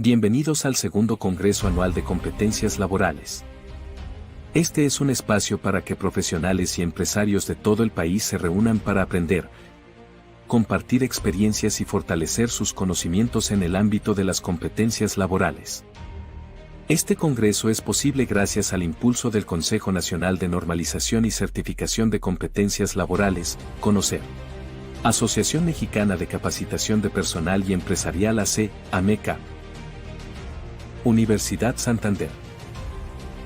Bienvenidos al segundo Congreso Anual de Competencias Laborales. Este es un espacio para que profesionales y empresarios de todo el país se reúnan para aprender, compartir experiencias y fortalecer sus conocimientos en el ámbito de las competencias laborales. Este congreso es posible gracias al impulso del Consejo Nacional de Normalización y Certificación de Competencias Laborales, CONOCER. Asociación Mexicana de Capacitación de Personal y Empresarial AC, AMECA. Universidad Santander.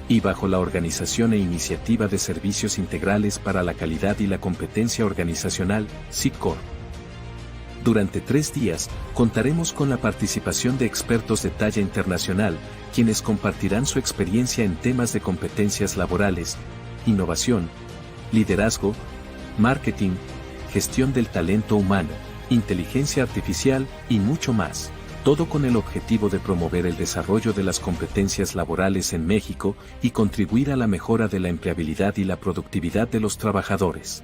Y bajo la Organización e Iniciativa de Servicios Integrales para la Calidad y la Competencia Organizacional, CICOR. Durante 3 días, contaremos con la participación de expertos de talla internacional, quienes compartirán su experiencia en temas de competencias laborales, innovación, liderazgo, marketing, gestión del talento humano, inteligencia artificial y mucho más. Todo con el objetivo de promover el desarrollo de las competencias laborales en México y contribuir a la mejora de la empleabilidad y la productividad de los trabajadores.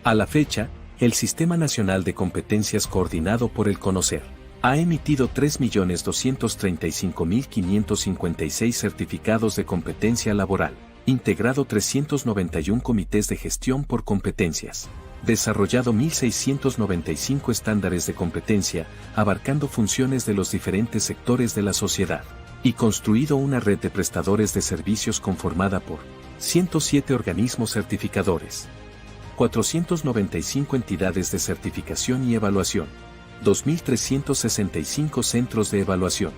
A la fecha, el Sistema Nacional de Competencias coordinado por el CONOCER ha emitido 3.235.556 certificados de competencia laboral, integrado 391 comités de gestión por competencias, desarrollado 1.695 estándares de competencia, abarcando funciones de los diferentes sectores de la sociedad, y construido una red de prestadores de servicios conformada por 107 organismos certificadores, 495 entidades de certificación y evaluación, 2.365 centros de evaluación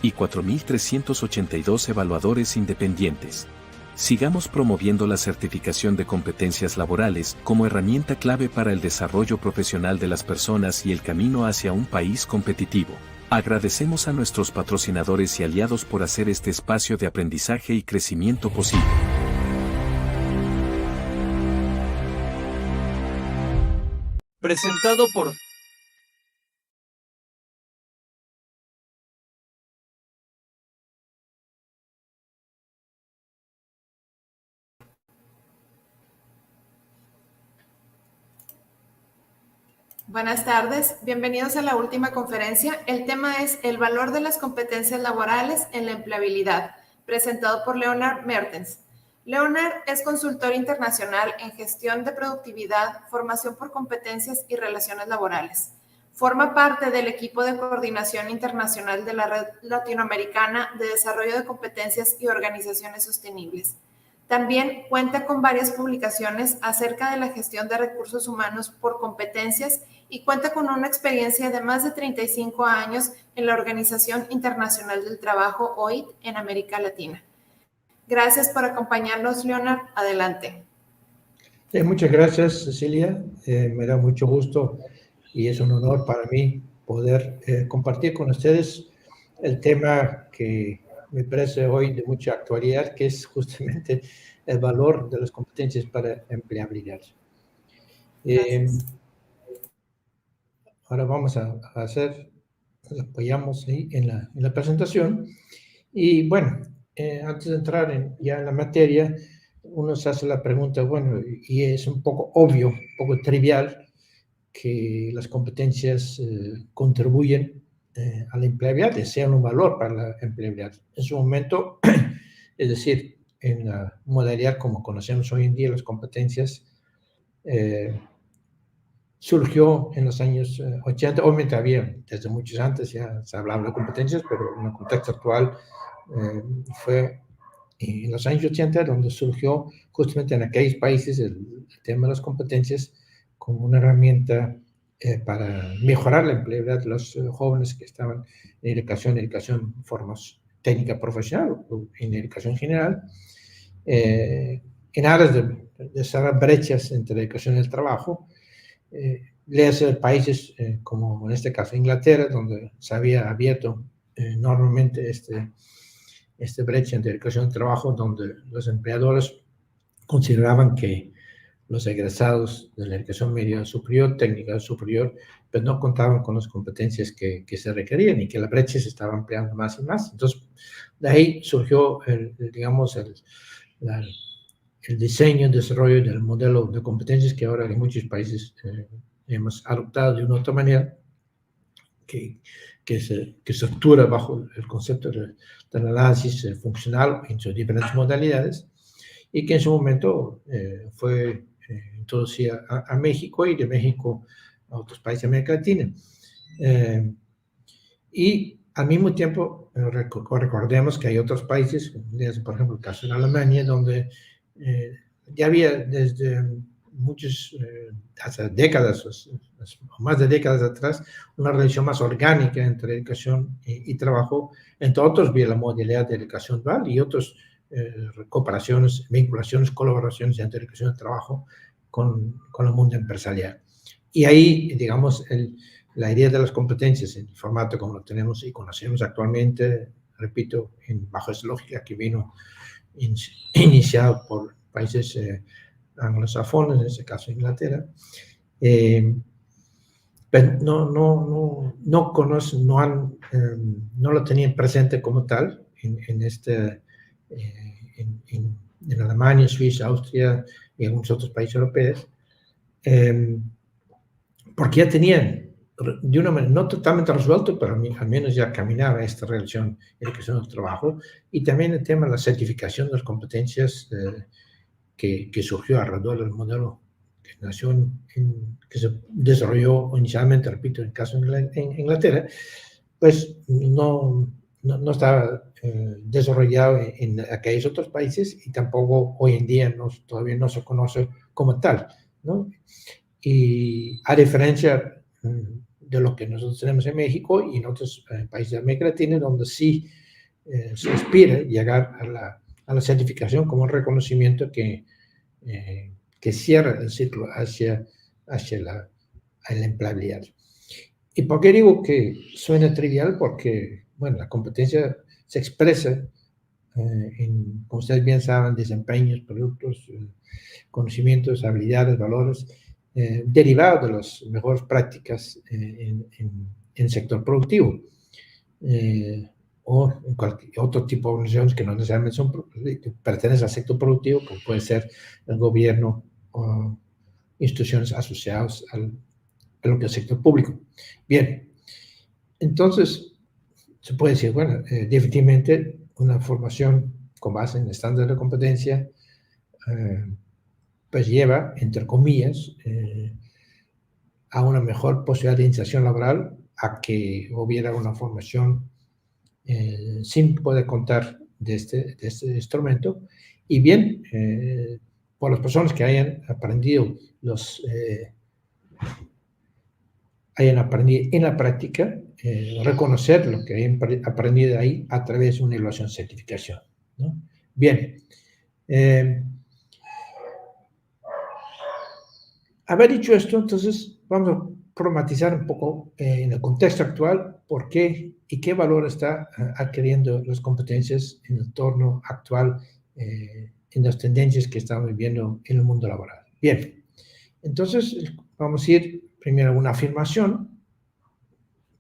y 4.382 evaluadores independientes. Sigamos promoviendo la certificación de competencias laborales como herramienta clave para el desarrollo profesional de las personas y el camino hacia un país competitivo. Agradecemos a nuestros patrocinadores y aliados por hacer este espacio de aprendizaje y crecimiento posible. Presentado por Buenas tardes, bienvenidos a la última conferencia. El tema es el valor de las competencias laborales en la empleabilidad, presentado por Leonard Mertens. Leonard es consultor internacional en gestión de productividad, formación por competencias y relaciones laborales. Forma parte del equipo de coordinación internacional de la Red Latinoamericana de Desarrollo de Competencias y Organizaciones Sostenibles. También cuenta con varias publicaciones acerca de la gestión de recursos humanos por competencias y cuenta con una experiencia de más de 35 años en la Organización Internacional del Trabajo, OIT, en América Latina. Gracias por acompañarnos, Leonard. Adelante. Muchas gracias, Cecilia. Me da mucho gusto y es un honor para mí poder compartir con ustedes el tema que me parece hoy de mucha actualidad, que es justamente el valor de las competencias para empleabilidad. Ahora vamos a hacer, nos apoyamos ahí en la presentación. Y bueno, antes de entrar ya en la materia, uno se hace la pregunta, bueno, y es un poco obvio, un poco trivial, que las competencias contribuyen a la empleabilidad, sean un valor para la empleabilidad. En su momento, es decir, en la modalidad como conocemos hoy en día las competencias, surgió en los años 80, obviamente había desde muchos antes, ya se hablaba de competencias, pero en el contexto actual fue en los años 80 donde surgió justamente en aquellos países el tema de las competencias como una herramienta para mejorar la empleabilidad de los jóvenes que estaban en educación formas técnica profesional o en educación general, en aras de cerrar brechas entre la educación y el trabajo. Léase países como en este caso Inglaterra, donde se había abierto normalmente este brecha entre educación y trabajo, donde los empleadores consideraban que los egresados de la educación media superior, técnica superior, pues no contaban con las competencias que se requerían y que la brecha se estaba ampliando más y más. Entonces, de ahí surgió, digamos, el diseño y desarrollo del modelo de competencias que ahora en muchos países hemos adoptado de una otra manera, que se estructura bajo el concepto del análisis funcional en sus diferentes modalidades. y que en su momento fue introducida a México y de México a otros países de América Latina. Y al mismo tiempo, recordemos que hay otros países, por ejemplo, el caso de Alemania, donde ya había desde muchas, hasta décadas, o más de décadas atrás, una relación más orgánica entre educación y trabajo, entre otros, vía la modalidad de educación dual y otras cooperaciones, vinculaciones, colaboraciones entre educación y trabajo con el mundo empresarial. Y ahí, digamos, la idea de las competencias en el formato como lo tenemos y conocemos actualmente, repito, bajo esa lógica que vino iniciado por países anglosajones, en este caso Inglaterra, pero no lo tenían presente como tal en Alemania, Suiza, Austria y algunos otros países europeos, porque ya tenían de una manera no totalmente resuelto, pero al menos ya caminaba esta relación educación del trabajo, y también el tema de la certificación de las competencias que surgió alrededor del modelo que nació que se desarrolló inicialmente, repito, en el caso en Inglaterra, pues no estaba desarrollado en aquellos otros países y tampoco hoy en día todavía no se conoce como tal, ¿no? Y a diferencia de lo que nosotros tenemos en México y en otros países de América Latina, donde sí se aspira llegar a la certificación como un reconocimiento que cierra el ciclo hacia la empleabilidad. ¿Y por qué digo que suena trivial? Porque, bueno, la competencia se expresa como ustedes bien saben, desempeños, productos, conocimientos, habilidades, valores, derivados de las mejores prácticas en el sector productivo. O en cualquier otro tipo de organizaciones que no necesariamente pertenecen al sector productivo, como puede ser el gobierno o instituciones asociadas a lo que es el sector público. Bien, entonces se puede decir, bueno, definitivamente una formación con base en estándares de competencia pues lleva, entre comillas, a una mejor posibilidad de inserción laboral, a que hubiera una formación sin poder contar de este instrumento, y bien, por las personas que hayan aprendido en la práctica, reconocer lo que hayan aprendido ahí a través de una evaluación de certificación, ¿no? Bien, haber dicho esto, entonces vamos a problematizar un poco en el contexto actual por qué y qué valor está adquiriendo las competencias en el entorno actual, en las tendencias que estamos viviendo en el mundo laboral. Bien, entonces vamos a ir primero a una afirmación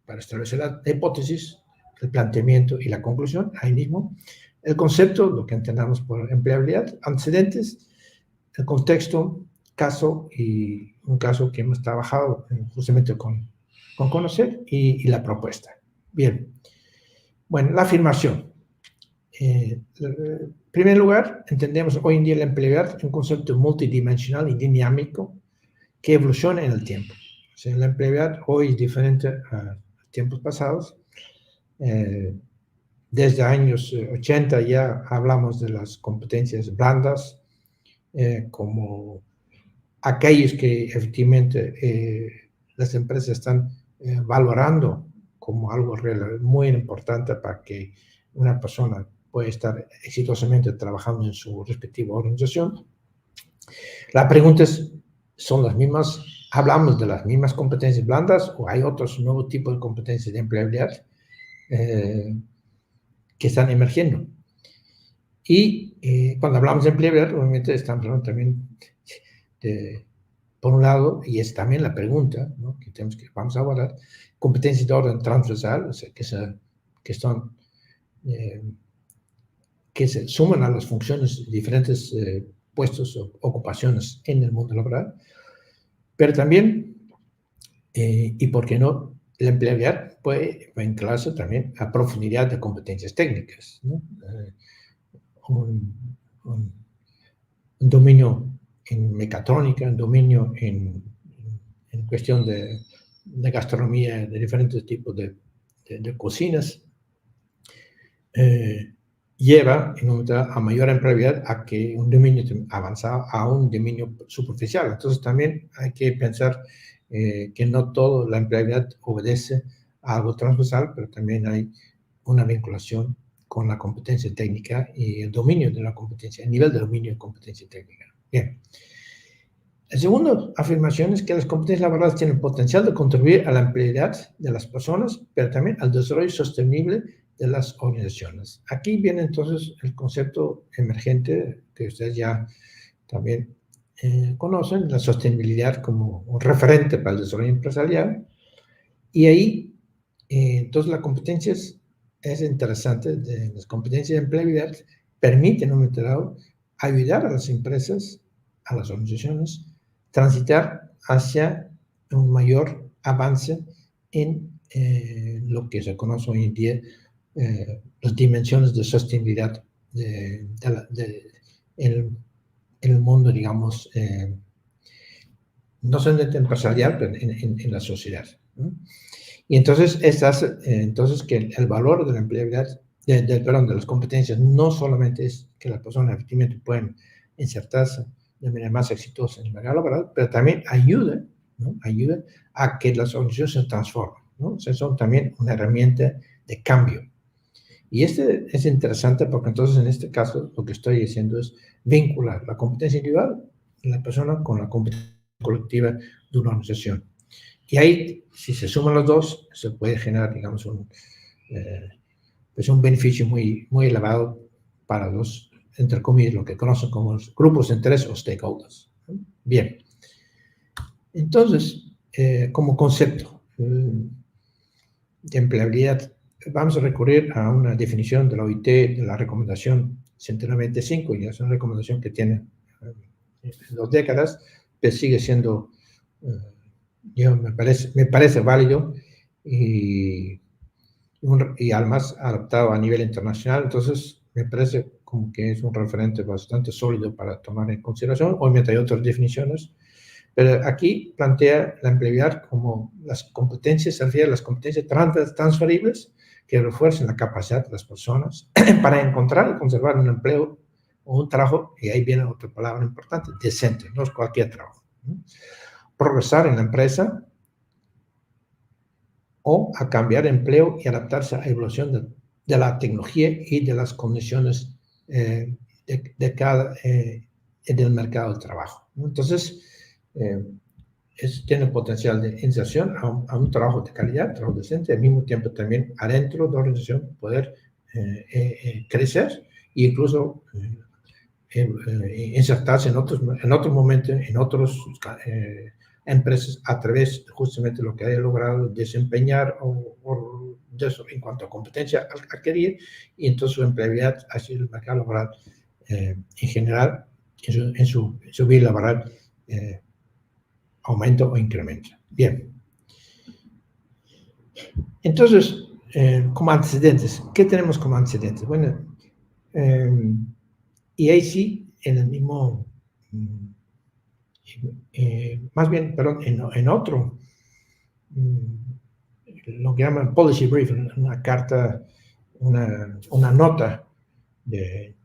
para establecer la hipótesis, el planteamiento y la conclusión, ahí mismo. El concepto, lo que entendamos por empleabilidad, antecedentes, el contexto, caso y un caso que hemos trabajado justamente con conocer y la propuesta. Bien, bueno, la afirmación. En primer lugar, entendemos hoy en día la empleabilidad un concepto multidimensional y dinámico que evoluciona en el tiempo. O sea, la empleabilidad hoy es diferente a tiempos pasados. Desde años 80 ya hablamos de las competencias blandas, como aquellos que efectivamente las empresas están valorando como algo muy importante para que una persona pueda estar exitosamente trabajando en su respectiva organización. La pregunta es, ¿son las mismas? ¿Hablamos de las mismas competencias blandas o hay otros nuevos tipos de competencias de empleabilidad que están emergiendo? Y cuando hablamos de empleabilidad, obviamente estamos hablando también por un lado, y es también la pregunta, ¿no?, vamos a abordar, competencias de orden transversal, o sea, que se suman a las funciones de diferentes puestos o ocupaciones en el mundo laboral, pero también, y por qué no, la empleabilidad puede vincularse también a profundidad de competencias técnicas, ¿no? un dominio en mecatrónica, un dominio en cuestión de gastronomía, de diferentes tipos de cocinas, lleva a mayor empleabilidad a que un dominio avanzado a un dominio superficial. Entonces también hay que pensar que no toda la empleabilidad obedece a algo transversal, pero también hay una vinculación con la competencia técnica y el dominio de la competencia, el nivel de dominio de competencia técnica. Bien. La segunda afirmación es que las competencias laborales tienen potencial de contribuir a la empleabilidad de las personas, pero también al desarrollo sostenible de las organizaciones. Aquí viene entonces el concepto emergente que ustedes ya también conocen, la sostenibilidad como un referente para el desarrollo empresarial. Y ahí, entonces, las competencias es interesante, las competencias de empleabilidad permiten, en un momento dado, ayudar a las empresas, a las organizaciones, transitar hacia un mayor avance en lo que se conoce hoy en día las dimensiones de sostenibilidad en el mundo, digamos, no solamente empresarial, pero en la sociedad, ¿no? Y entonces, entonces que el valor de la empleabilidad, perdón, de las competencias, no solamente es que las personas efectivamente pueden insertarse de manera más exitosa en el mercado laboral, pero también ayuda, ¿no? Ayuda a que las organizaciones se transformen, ¿no? O sea, son también una herramienta de cambio. Y es interesante porque entonces en este caso lo que estoy diciendo es vincular la competencia individual de la persona con la competencia colectiva de una organización. Y ahí, si se suman los dos, se puede generar, digamos, pues un beneficio muy, muy elevado para los, entre comillas, lo que conocen como los grupos de interés o stakeholders. Bien. Entonces, como concepto de empleabilidad, vamos a recurrir a una definición de la OIT, de la recomendación 195, y es una recomendación que tiene 2 décadas, pero sigue siendo, me parece válido y además adaptado a nivel internacional. Entonces, me parece como que es un referente bastante sólido para tomar en consideración. Obviamente hay otras definiciones, pero aquí plantea la empleabilidad como las competencias, se refiere a las competencias transferibles que refuercen la capacidad de las personas para encontrar y conservar un empleo o un trabajo, y ahí viene otra palabra importante, decente, no es cualquier trabajo, ¿no? Progresar en la empresa o a cambiar de empleo y adaptarse a la evolución de la tecnología y de las condiciones del mercado de trabajo, ¿no? Entonces, tiene potencial de inserción a un trabajo de calidad, trabajo decente, al mismo tiempo también adentro de la organización poder crecer e incluso insertarse en otros momentos, en otras empresas a través justamente de lo que haya logrado desempeñar o de eso, en cuanto a competencia adquirida, y entonces su empleabilidad hacia el mercado laboral en general, en su vida laboral, aumenta o incrementa. Bien. Entonces, como antecedentes, ¿qué tenemos como antecedentes? Bueno, y ahí sí, en el mismo, más bien, perdón, en otro, lo que llaman policy brief, una carta, una nota de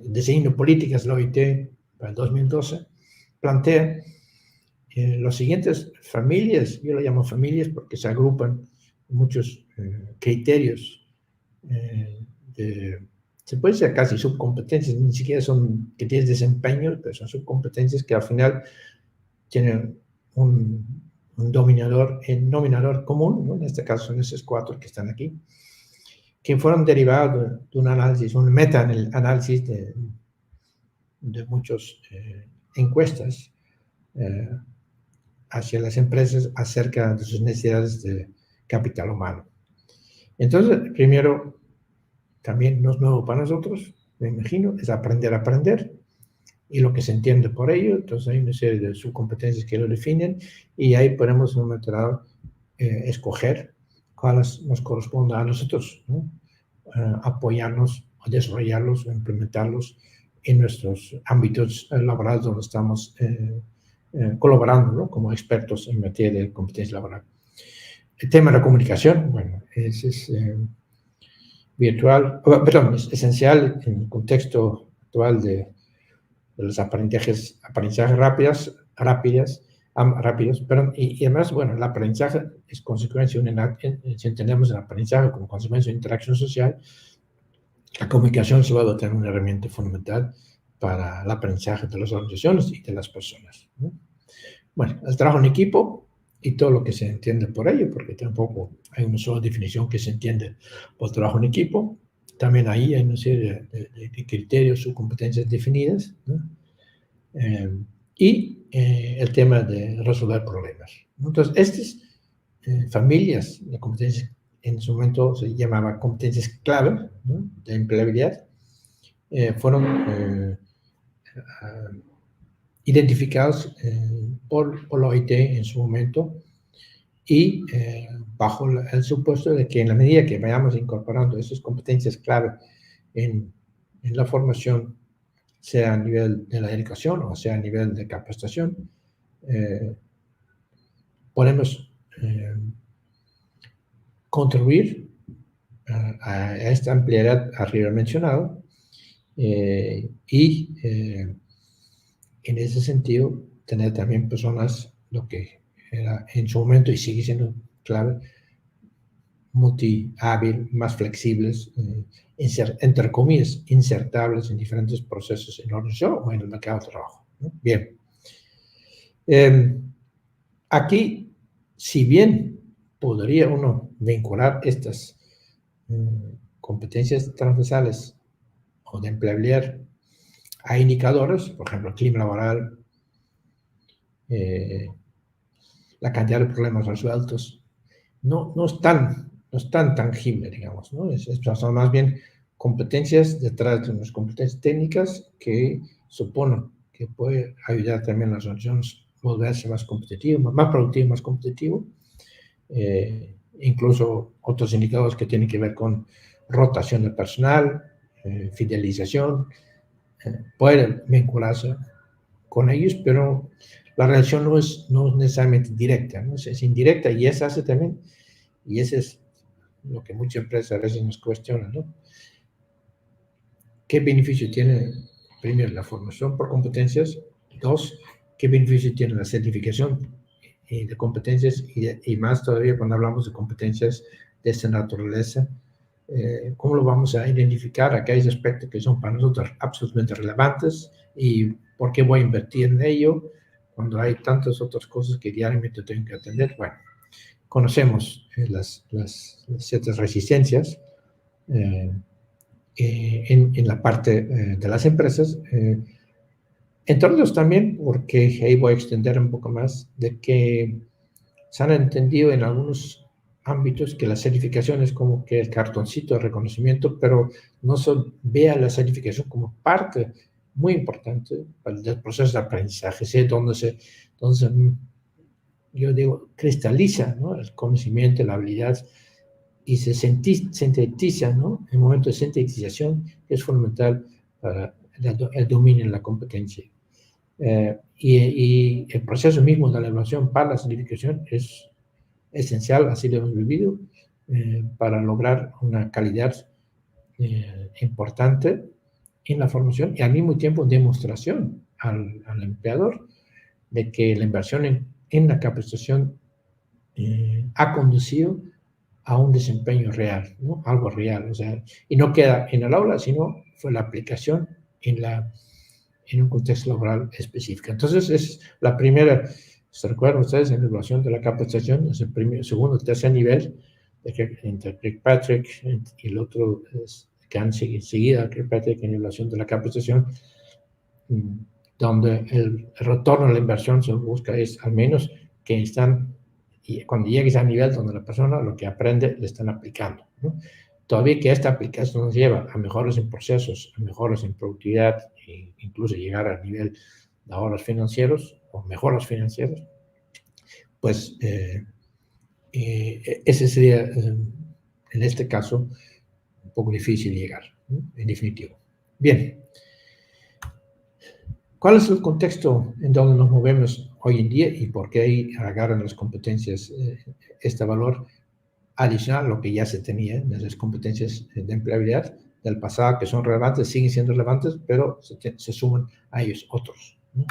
diseño de políticas de la OIT para el 2012, plantea los siguientes familias, yo lo llamo familias porque se agrupan muchos criterios, se puede decir casi subcompetencias, ni siquiera son que tienes desempeño, pero son subcompetencias que al final tienen un denominador común, ¿no? En este caso son esos 4 que están aquí, que fueron derivados de un análisis, un meta-análisis de muchas encuestas hacia las empresas acerca de sus necesidades de capital humano. Entonces, primero, también no es nuevo para nosotros, me imagino, es aprender a aprender, y lo que se entiende por ello. Entonces hay una serie de subcompetencias que lo definen, y ahí podemos en un momento dado escoger cuáles nos correspondan a nosotros, ¿no? Apoyarnos, o desarrollarlos o implementarlos en nuestros ámbitos laborales donde estamos colaborando, ¿no?, como expertos en materia de competencia laboral. El tema de la comunicación, bueno, ese es es esencial en el contexto actual de los aprendizajes rápidos, y además, bueno, el aprendizaje es consecuencia, si entendemos el aprendizaje como consecuencia de interacción social, la comunicación se va a tener una herramienta fundamental para el aprendizaje de las organizaciones y de las personas, ¿no? Bueno, el trabajo en equipo y todo lo que se entiende por ello, porque tampoco hay una sola definición que se entiende por trabajo en equipo. También ahí hay una serie de criterios o competencias definidas, ¿no? Y el tema de resolver problemas. Entonces, estas familias de competencias en su momento se llamaba competencias clave, ¿no?, de empleabilidad, fueron identificados por la OIT en su momento, y bajo el supuesto de que en la medida que vayamos incorporando esas competencias clave en la formación, sea a nivel de la educación o sea a nivel de capacitación, podemos contribuir a esta ampliedad arriba mencionado, y en ese sentido tener también personas, lo que era en su momento y sigue siendo clave, multi-hábil, más flexibles, entre comillas, insertables en diferentes procesos en la organización o en el mercado de trabajo, ¿no? Bien. Aquí, si bien podría uno vincular estas competencias transversales o de empleabilidad a indicadores, por ejemplo, el clima laboral, la cantidad de problemas resueltos, no es tan tangible, digamos, ¿no? Son más bien competencias detrás de unas competencias técnicas que suponen que puede ayudar también a las organizaciones a volverse más competitivas, más productivas, más competitivas. Incluso otros indicadores que tienen que ver con rotación de personal, fidelización, pueden vincularse con ellos, pero la relación no es necesariamente directa, ¿no? Es indirecta, y eso hace también, y eso es lo que muchas empresas a veces nos cuestionan, ¿no? ¿Qué beneficio tiene, primero, la formación por competencias? Dos, ¿qué beneficio tiene la certificación de competencias? Y más todavía cuando hablamos de competencias de esta naturaleza, ¿cómo lo vamos a identificar aquellos aspectos que son para nosotros absolutamente relevantes y por qué voy a invertir en ello cuando hay tantas otras cosas que diariamente tengo que atender? Bueno, conocemos las ciertas resistencias en la parte de las empresas, entre otros también, porque ahí voy a extender un poco más, de que se han entendido en algunos ámbitos que la certificación es como que el cartoncito de reconocimiento, pero no se vea la certificación como parte muy importante del proceso de aprendizaje, ¿sí? donde yo digo, cristaliza, ¿no?, el conocimiento, la habilidad, y se sintetiza, ¿no?, el momento de sintetización, que es fundamental para el dominio en la competencia. Y el proceso mismo de la evaluación para la certificación es esencial, así lo hemos vivido, para lograr una calidad importante en la formación y al mismo tiempo demostración al empleador de que la inversión en la capacitación ha conducido a un desempeño real, ¿no? Algo real, o sea, y no queda en el aula, sino fue la aplicación en un contexto laboral específico. Entonces, es la primera, ¿se recuerdan ustedes? En la evaluación de la capacitación, es el primer, segundo, tercer nivel, entre Kirkpatrick y el otro que han seguido a Kirkpatrick en la evaluación de la capacitación, donde el retorno a la inversión se busca es al menos que y cuando llegues a nivel donde la persona lo que aprende le están aplicando, ¿no? Todavía que esta aplicación nos lleva a mejoras en procesos, a mejoras en productividad e incluso llegar al nivel de ahorros financieros o mejoras financieras, pues ese sería, en este caso, un poco difícil llegar, ¿no?, en definitivo. Bien. ¿Cuál es el contexto en donde nos movemos hoy en día y por qué ahí agarran las competencias este valor adicional a lo que ya se tenía de las competencias de empleabilidad del pasado, que son relevantes, siguen siendo relevantes, pero se suman a ellos otros, ¿no?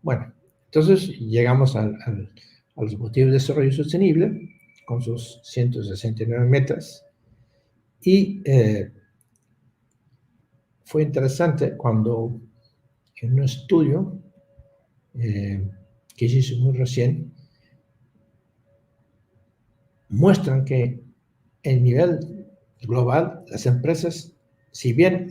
Bueno, entonces llegamos a los Objetivos de Desarrollo Sostenible con sus 169 metas y fue interesante cuando en un estudio que se hizo muy recién muestran que en nivel global las empresas, si bien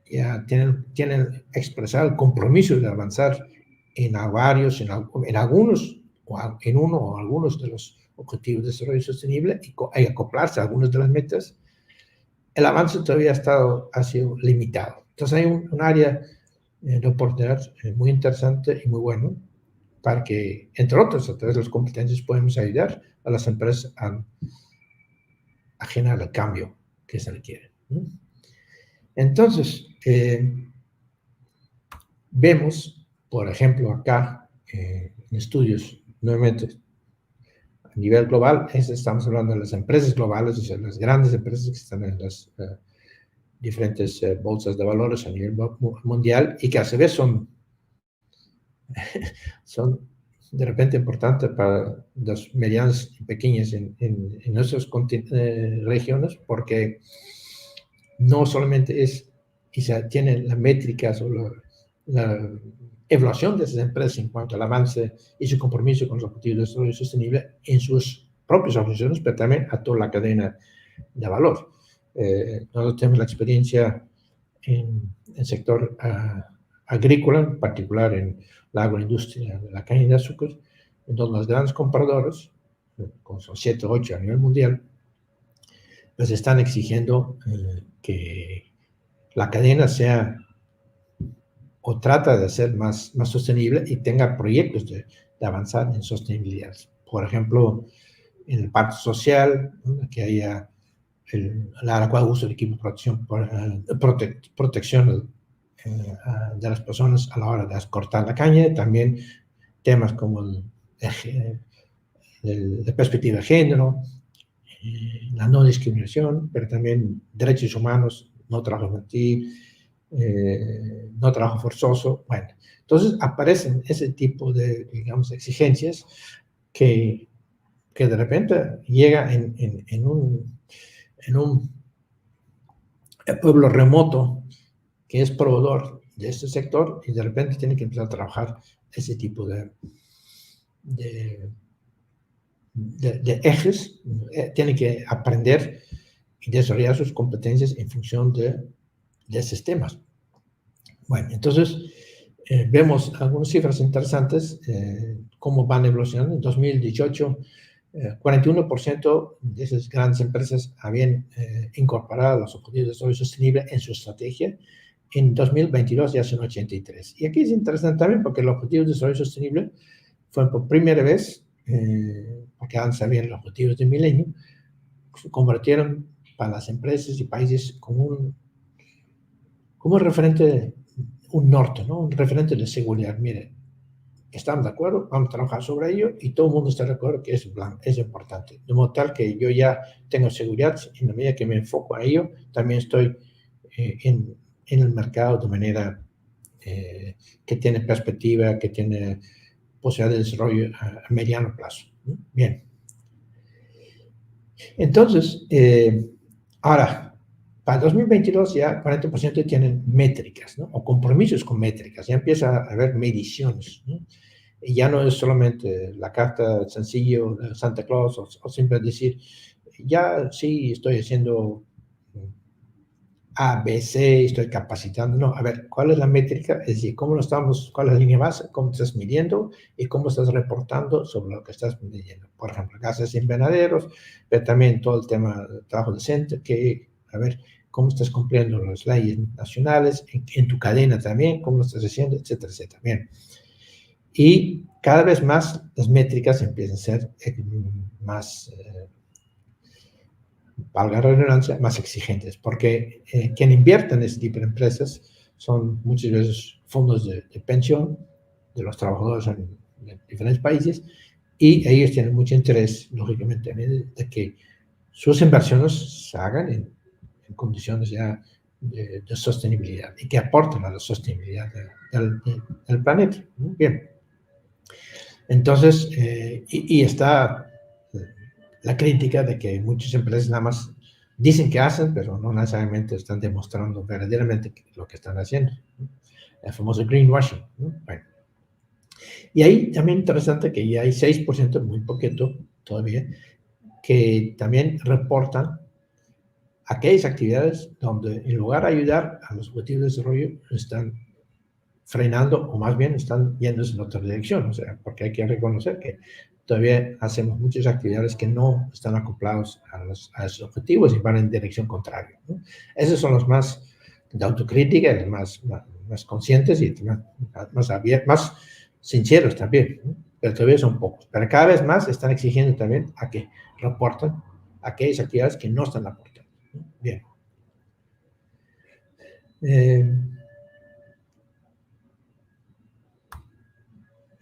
ya tienen expresado el compromiso de avanzar en varios, en algunos, en uno o algunos de los objetivos de desarrollo sostenible y acoplarse a algunas de las metas, el avance todavía ha sido limitado. Entonces hay un área de oportunidad muy interesante y muy bueno para que, entre otros, a través de las competencias podemos ayudar a las empresas a generar el cambio que se requiere, ¿no? Entonces, vemos, por ejemplo, acá, en estudios, nuevamente, a nivel global, estamos hablando de las empresas globales, o sea, las grandes empresas que están en las diferentes bolsas de valores a nivel mundial y que a su vez son de repente importantes para las medianas y pequeñas en nuestras regiones, porque no solamente tienen las métricas o la evaluación de esas empresas en cuanto al avance y su compromiso con los objetivos de desarrollo sostenible en sus propias organizaciones, pero también a toda la cadena de valor. Nosotros tenemos la experiencia en el sector agrícola, en particular en la agroindustria de la caña de azúcar, en donde los grandes compradores, como son 7 o 8 a nivel mundial, pues están exigiendo que la cadena sea o trata de ser más sostenible y tenga proyectos de avanzar en sostenibilidad. Por ejemplo, en el pacto social, ¿no? Que haya el adecuado uso del equipo de protección de las personas a la hora de cortar la caña. También temas como la perspectiva de género, la no discriminación, pero también derechos humanos, no trabajo infantil, no trabajo forzoso. Bueno, entonces aparecen ese tipo de, digamos, exigencias que de repente llega en un pueblo remoto que es proveedor de este sector y de repente tiene que empezar a trabajar ese tipo de ejes, tiene que aprender y desarrollar sus competencias en función de esos temas. Bueno, entonces vemos algunas cifras interesantes, cómo van evolucionando. En 2018, 41% de esas grandes empresas habían incorporado los objetivos de desarrollo sostenible en su estrategia. En 2022 ya son 83%. Y aquí es interesante también porque los objetivos de desarrollo sostenible fueron por primera vez, porque antes habían los objetivos de milenio, se convirtieron para las empresas y países como un referente, un norte, ¿no? Un referente de seguridad. Mire, estamos de acuerdo, vamos a trabajar sobre ello y todo el mundo está de acuerdo que es importante. De modo tal que yo ya tengo seguridad y en la medida que me enfoco a ello, también estoy en el mercado de manera que tiene perspectiva, que tiene posibilidad de desarrollo a mediano plazo, ¿no? Bien. Entonces, ahora, para 2022 ya 40% tienen métricas, ¿no? O compromisos con métricas, ya empieza a haber mediciones, ¿no? Y ya no es solamente la carta sencillo de Santa Claus o siempre decir, ya sí estoy haciendo A, B, C, estoy capacitando. No, a ver, ¿cuál es la métrica? Es decir, ¿cómo lo estamos, cuál es la línea base? ¿Cómo estás midiendo? Y cómo estás reportando sobre lo que estás midiendo. Por ejemplo, gases invernaderos, pero también todo el tema del trabajo decente, que, a ver, cómo estás cumpliendo las leyes nacionales, en tu cadena también, cómo lo estás haciendo, etcétera, etcétera. Bien. Y cada vez más las métricas empiezan a ser más, valga la redundancia, más exigentes, porque quien invierte en este tipo de empresas son muchas veces fondos de pensión de los trabajadores en diferentes países, y ellos tienen mucho interés, lógicamente, de que sus inversiones se hagan en condiciones ya de sostenibilidad y que aporten a la sostenibilidad del planeta. Bien. Entonces, y está la crítica de que muchas empresas nada más dicen que hacen, pero no necesariamente están demostrando verdaderamente lo que están haciendo. El famoso greenwashing. Bueno. Y ahí también interesante que ya hay 6%, muy poquito todavía, que también reportan aquellas actividades donde en lugar de ayudar a los objetivos de desarrollo están frenando o más bien están yéndose en otra dirección. O sea, porque hay que reconocer que todavía hacemos muchas actividades que no están acoplados a esos objetivos y van en dirección contraria, ¿no? Esos son los más de autocrítica, los más conscientes y más sinceros también, ¿no? Pero todavía son pocos. Pero cada vez más están exigiendo también a que reporten aquellas actividades que no están aportando, ¿no? Bien.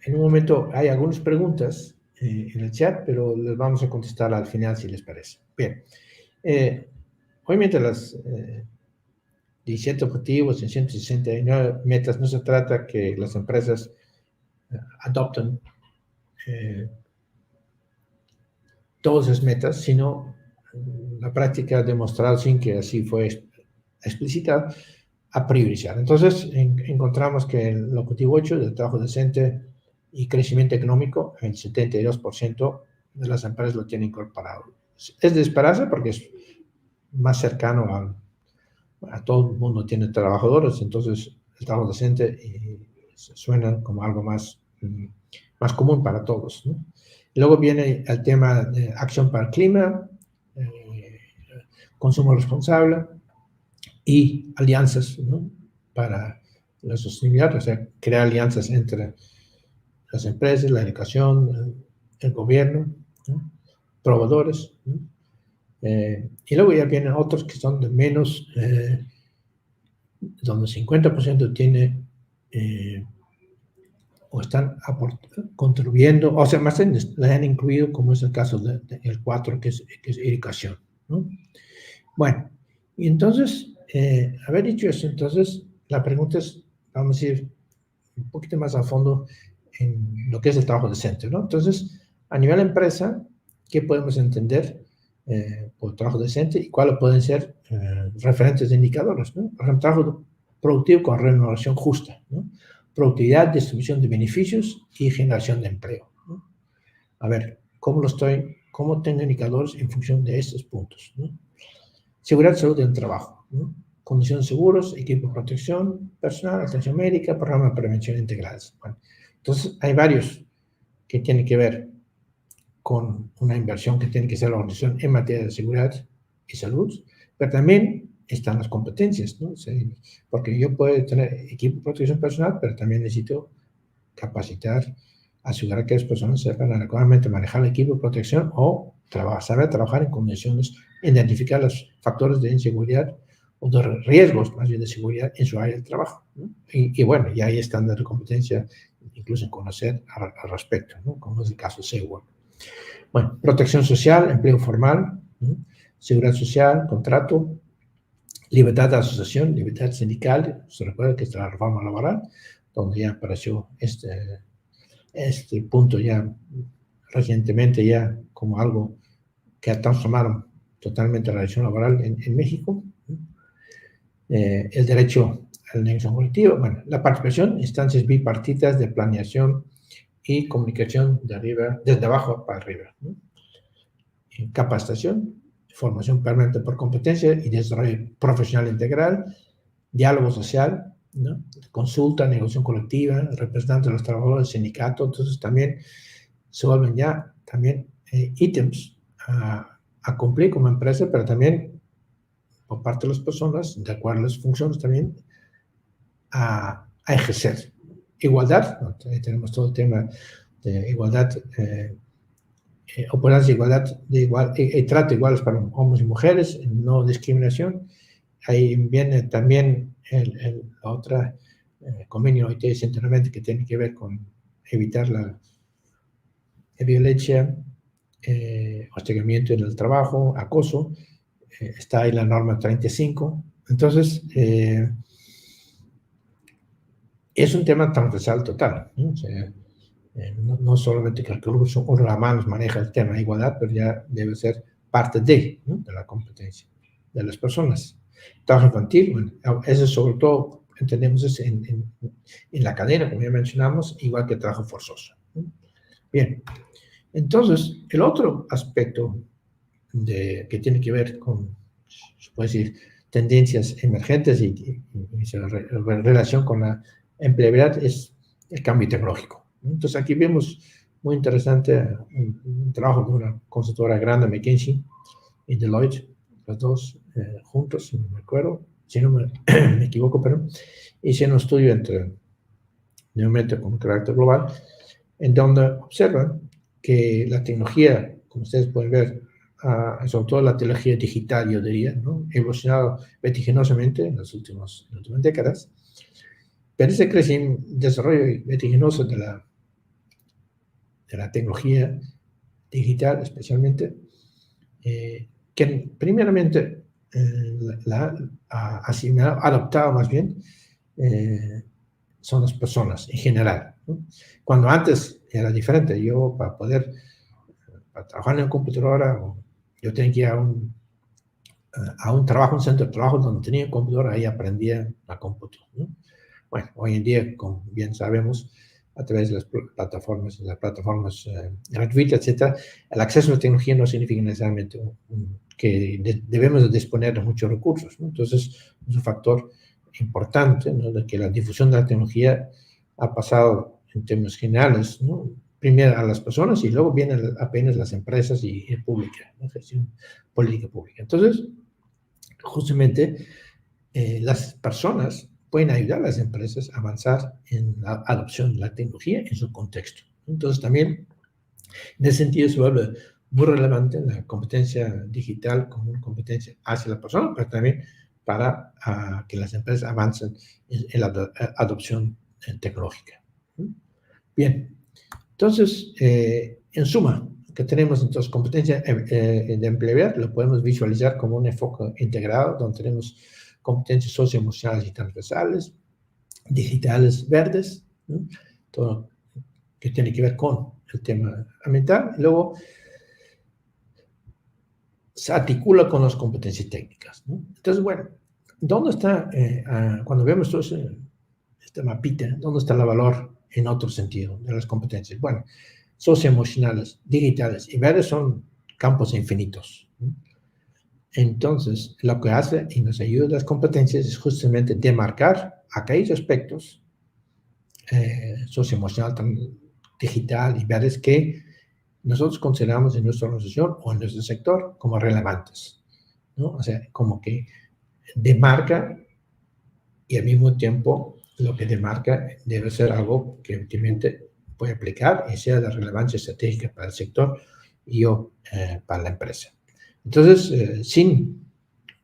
En un momento hay algunas preguntas en el chat, pero les vamos a contestar al final si les parece. Bien. Obviamente las 17 objetivos en 169 metas no se trata que las empresas adopten todas esas metas, sino la práctica ha demostrado, sin que así fue explicitado, a priorizar. Entonces, encontramos que el objetivo 8 del trabajo decente y crecimiento económico, el 72% de las empresas lo tienen incorporado. Es de esperarse porque es más cercano a todo el mundo, tiene trabajadores, entonces el trabajo decente suena como algo más común para todos, ¿no? Luego viene el tema de acción para el clima, consumo responsable y alianzas, ¿no?, para la sostenibilidad, o sea, crear alianzas entre las empresas, la educación, el gobierno, ¿no?, proveedores, ¿no? Y luego ya vienen otros que son de menos, donde 50% tiene o están contribuyendo, o sea, más le han incluido, como es el caso del 4, que es educación, ¿no? Bueno, y entonces, haber dicho eso, entonces, la pregunta es, vamos a ir un poquito más a fondo en lo que es el trabajo decente, ¿no? Entonces, a nivel empresa, ¿qué podemos entender por trabajo decente y cuáles pueden ser referentes de indicadores, ¿no? Por ejemplo, trabajo productivo con remuneración justa, ¿no? Productividad, distribución de beneficios y generación de empleo, ¿no? A ver, ¿cómo tengo indicadores en función de estos puntos, ¿no? Seguridad y salud del trabajo, ¿no? Condiciones seguros, equipo de protección personal, atención médica, programa de prevención integrales. Bueno, entonces, hay varios que tienen que ver con una inversión que tiene que hacer la organización en materia de seguridad y salud, pero también están las competencias, ¿no? O sea, porque yo puedo tener equipo de protección personal, pero también necesito capacitar, asegurar que las personas sepan adecuadamente manejar el equipo de protección o saber trabajar en condiciones, identificar los factores de inseguridad o de riesgos, más bien de seguridad, en su área de trabajo, ¿no? Y bueno, ya hay estándares de competencia, incluso en conocer al respecto, ¿no?, como es el caso de SEWA. Bueno, protección social, empleo formal, ¿no?, seguridad social, contrato, libertad de asociación, libertad sindical. Se recuerda que es la reforma laboral, donde ya apareció este punto ya recientemente ya como algo que transformaron totalmente la relación laboral en México. El derecho a la negociación colectiva, bueno, la participación, instancias bipartitas de planeación y comunicación desde abajo para arriba, ¿no? Capacitación, formación permanente por competencia y desarrollo profesional integral, diálogo social, ¿no?, consulta, negociación colectiva, representantes de los trabajadores, sindicatos. Entonces también se vuelven ya también ítems a cumplir como empresa, pero también por parte de las personas, de acuerdo a las funciones también, a ejercer. Igualdad, ¿no? Tenemos todo el tema de igualdad, oportunidades de igualdad, trato iguales para hombres y mujeres, no discriminación. Ahí viene también la otra convenio OIT 190 que tiene que ver con evitar la violencia, hostigamiento en el trabajo, acoso, está ahí la norma 35. Entonces, es un tema transversal total, ¿no? O sea, no solamente que el recurso humanos maneja el tema de igualdad, pero ya debe ser parte ¿no? de la competencia de las personas. Trabajo infantil, bueno, eso sobre todo entendemos eso en la cadena, como ya mencionamos, igual que trabajo forzoso, ¿no? Bien, entonces, el otro aspecto que tiene que ver con, se puede decir, tendencias emergentes y relación con la empleabilidad es el cambio tecnológico. Entonces, aquí vemos muy interesante un trabajo de una consultora grande, McKinsey y Deloitte, los dos juntos, si no me acuerdo, si no me equivoco, pero hicieron un estudio nuevamente con carácter global, en donde observan que la tecnología, como ustedes pueden ver, sobre todo la tecnología digital, yo diría, ¿no? Ha evolucionado vertiginosamente en las últimas décadas, pero ese desarrollo vertiginoso de la tecnología digital, especialmente, que primeramente ha adoptado más bien, son las personas en general, ¿no? Cuando antes era diferente, yo para trabajar en una computadora, yo tenía que ir a un trabajo, un centro de trabajo donde tenía un computador, ahí aprendía la computadora, ¿no? Bueno, hoy en día, como bien sabemos, a través de las plataformas gratuitas, etcétera, el acceso a la tecnología no significa necesariamente que debemos disponer de muchos recursos, ¿no? Entonces, es un factor importante, ¿no? De que la difusión de la tecnología ha pasado en términos generales, ¿no? Primero a las personas y luego vienen apenas las empresas y pública, ¿no? Gestión política pública. Entonces, justamente, las personas pueden ayudar a las empresas a avanzar en la adopción de la tecnología en su contexto. Entonces, también, en ese sentido, se vuelve muy relevante la competencia digital como una competencia hacia la persona, pero también para que las empresas avancen en la adopción tecnológica. Bien, entonces, en suma, que tenemos entonces competencia de empleabilidad, lo podemos visualizar como un enfoque integrado, donde tenemos competencias socioemocionales y transversales, digitales verdes, ¿no? Todo que tiene que ver con el tema ambiental, y luego se articula con las competencias técnicas, ¿no? Entonces, bueno, ¿dónde está, cuando vemos todo este mapita, dónde está el valor en otro sentido de las competencias? Bueno, socioemocionales, digitales y verdes son campos infinitos, ¿no? Entonces, lo que hace y nos ayuda a las competencias es justamente demarcar aquellos aspectos socioemocional, digital y verdes que nosotros consideramos en nuestra organización o en nuestro sector como relevantes, ¿no? O sea, como que demarca y al mismo tiempo lo que demarca debe ser algo que efectivamente puede aplicar y sea de relevancia estratégica para el sector y para la empresa. Entonces, sin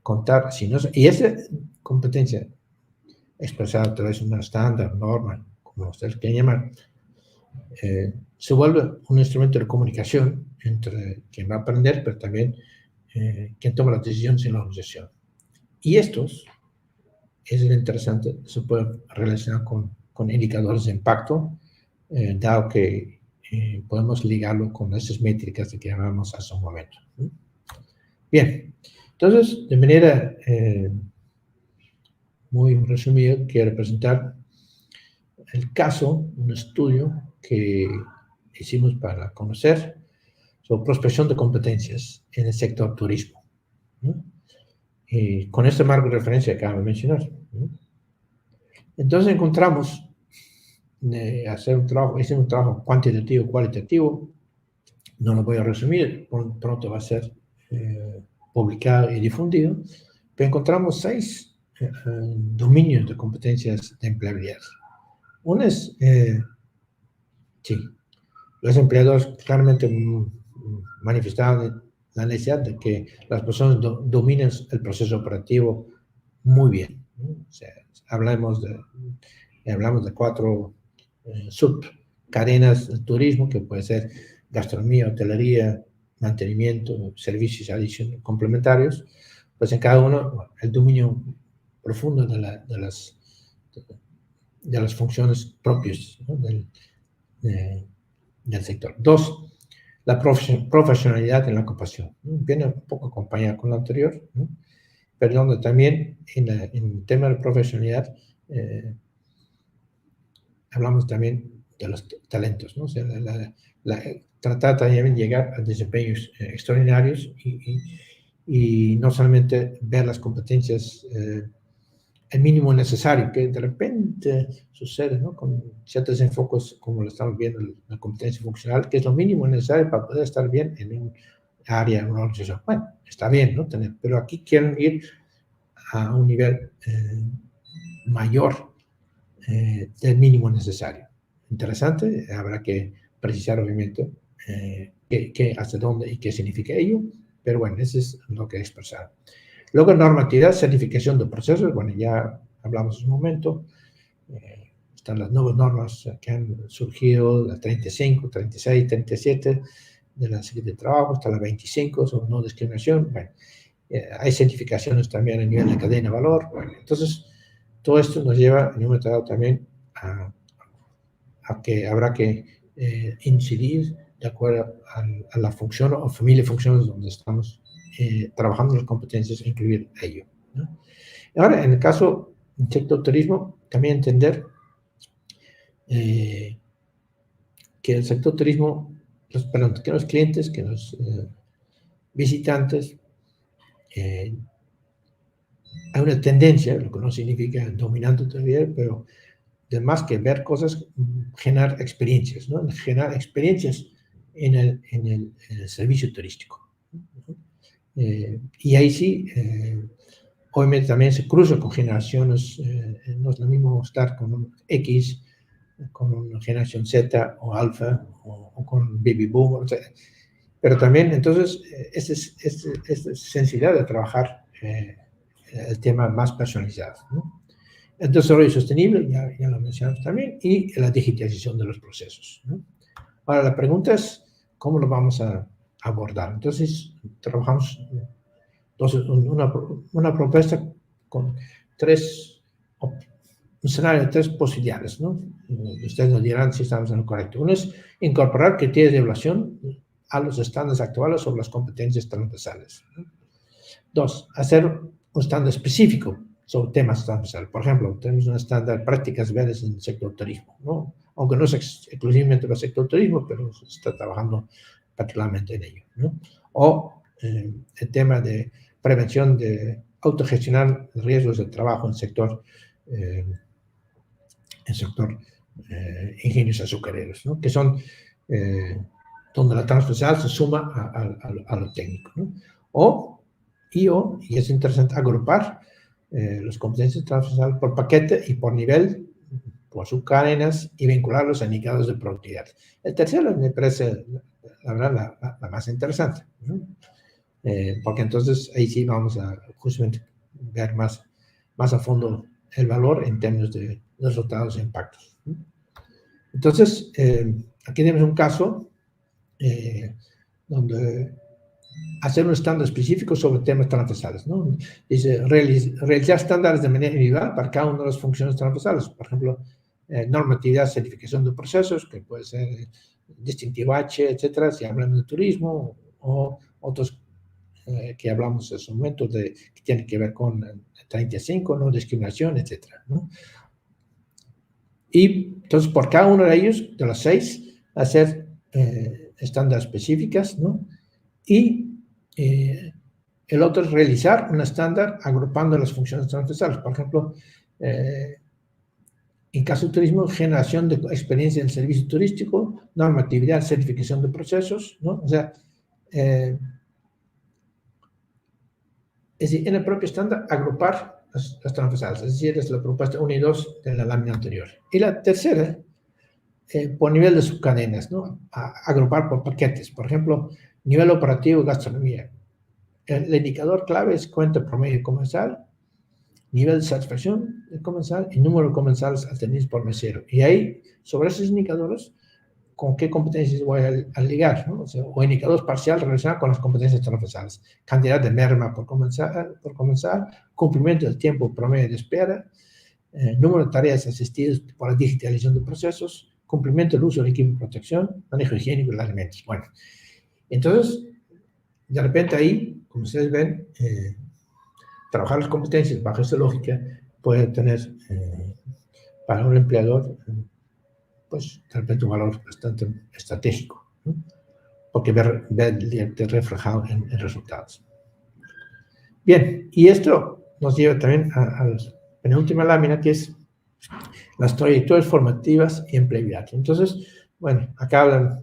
contar, y esa competencia expresada a través de una estándar, norma, como ustedes quieran llamar, se vuelve un instrumento de comunicación entre quien va a aprender, pero también quien toma las decisiones en la organización. Y estos, es lo interesante, se pueden relacionar con indicadores de impacto, dado que podemos ligarlo con esas métricas de que hablamos hace un momento. Bien, entonces, de manera muy resumida, quiero presentar el caso, un estudio que hicimos para conocer sobre prospección de competencias en el sector turismo, ¿no? Y con este marco de referencia que acabo de mencionar, ¿no? Entonces encontramos hicimos un trabajo cuantitativo, cualitativo, no lo voy a resumir, pronto va a ser publicado y difundido, pero encontramos 6 dominios de competencias de empleabilidad. Uno es, los empleadores claramente manifestaron la necesidad de que las personas dominen el proceso operativo muy bien, ¿no? O sea, hablamos de 4 subcadenas de turismo, que puede ser gastronomía, hotelería, mantenimiento, servicios adicionales complementarios. Pues en cada uno el dominio profundo de las funciones propias, ¿no? del sector. 2, la profesionalidad en la ocupación, ¿no? Viene un poco acompañada con lo anterior, ¿no? Pero donde también en el tema de profesionalidad hablamos también de los talentos, ¿no? O sea, tratar también de llegar a desempeños extraordinarios y no solamente ver las competencias, el mínimo necesario, que de repente sucede, ¿no? Con ciertos enfoques, como lo estamos viendo, la competencia funcional, que es lo mínimo necesario para poder estar bien en un área, en una organización. Bueno, está bien, ¿no? Pero aquí quieren ir a un nivel mayor del mínimo necesario. Interesante, habrá que precisar, obviamente, hasta dónde y qué significa ello, pero bueno, eso es lo que he expresado. Luego, normatividad, certificación de procesos, bueno, ya hablamos en un momento, están las nuevas normas que han surgido, la 35, 36, 37 de la Secretaría de Trabajo, hasta la 25 sobre no discriminación, bueno, hay certificaciones también a nivel de cadena de valor, bueno, entonces todo esto nos lleva en un momento dado también a que habrá que incidir de acuerdo a la función o familia de funciones donde estamos trabajando las competencias e incluir ello, ¿no? Ahora, en el caso del sector turismo, también entender que el sector turismo, que los clientes, que los visitantes, hay una tendencia, lo que no significa dominante todavía, pero de más que ver cosas, generar experiencias, ¿no? Generar experiencias en el servicio turístico, ¿no? Y ahí sí, obviamente también se cruza con generaciones, no es lo mismo estar con un X, con una generación Z o alfa o con baby boom, o sea, pero también entonces esta sensibilidad de trabajar el tema más personalizado, ¿no? El desarrollo sostenible, ya lo mencionamos también, y la digitalización de los procesos, ¿no? Ahora, la pregunta es, ¿cómo lo vamos a abordar? Entonces, trabajamos una propuesta con un escenario de 3 posibilidades, ¿no? Ustedes nos dirán si estamos en lo correcto. Uno es incorporar criterios de evaluación a los estándares actuales sobre las competencias transversales, ¿no? 2, hacer un estándar específico sobre temas transversales. Por ejemplo, tenemos un estándar de prácticas verdes en el sector turismo, ¿no? Aunque no es exclusivamente para el sector turismo, pero se está trabajando particularmente en ello, ¿no? O el tema de prevención de autogestionar riesgos de trabajo en el sector ingenios azucareros, ¿no? Que son donde la transversal se suma a lo técnico, ¿no? Y es interesante agrupar las competencias transversales por paquete y por nivel, por subcadenas, y vincularlos a indicadores de productividad. El tercero me parece, la verdad, la más interesante, ¿no? Porque entonces ahí sí vamos a justamente ver más a fondo el valor en términos de resultados e impactos, ¿no? Entonces, aquí tenemos un caso donde hacer un estándar específico sobre temas transversales, ¿no? Dice, realizar estándares de manera individual para cada una de las funciones transversales. Por ejemplo, normatividad, certificación de procesos, que puede ser distintivo H, etcétera, si hablamos de turismo, o otros que hablamos en su momento que tienen que ver con 35, no discriminación, etcétera, ¿no? Y entonces, por cada uno de ellos, de los 6, hacer estándares específicas, ¿no? Y el otro es realizar un estándar agrupando las funciones transversales. Por ejemplo, en caso de turismo, generación de experiencia en el servicio turístico, normatividad, certificación de procesos, ¿no? O sea, es decir, en el propio estándar agrupar las transversales, es decir, es la propuesta 1 y 2 de la lámina anterior. Y la tercera, por nivel de subcadenas, ¿no? Agrupar por paquetes. Por ejemplo, nivel operativo, gastronomía. El indicador clave es cuenta promedio comercial, nivel de satisfacción del comensal y número de comensales atendidos por mesero. Y ahí, sobre esos indicadores, con qué competencias voy a ligar, ¿no? O indicadores parciales relacionados con las competencias transversales. Cantidad de merma por comensal, cumplimiento del tiempo promedio de espera, número de tareas asistidas por la digitalización de procesos, cumplimiento del uso del equipo de protección, manejo higiénico de los alimentos. Bueno, entonces, de repente ahí, como ustedes ven, trabajar las competencias bajo esta lógica puede tener para un empleador pues de repente un valor bastante estratégico, ¿no? Porque ver reflejado en resultados. Bien, y esto nos lleva también a la penúltima lámina, que es las trayectorias formativas y empleabilidad. Entonces, bueno, acá hablan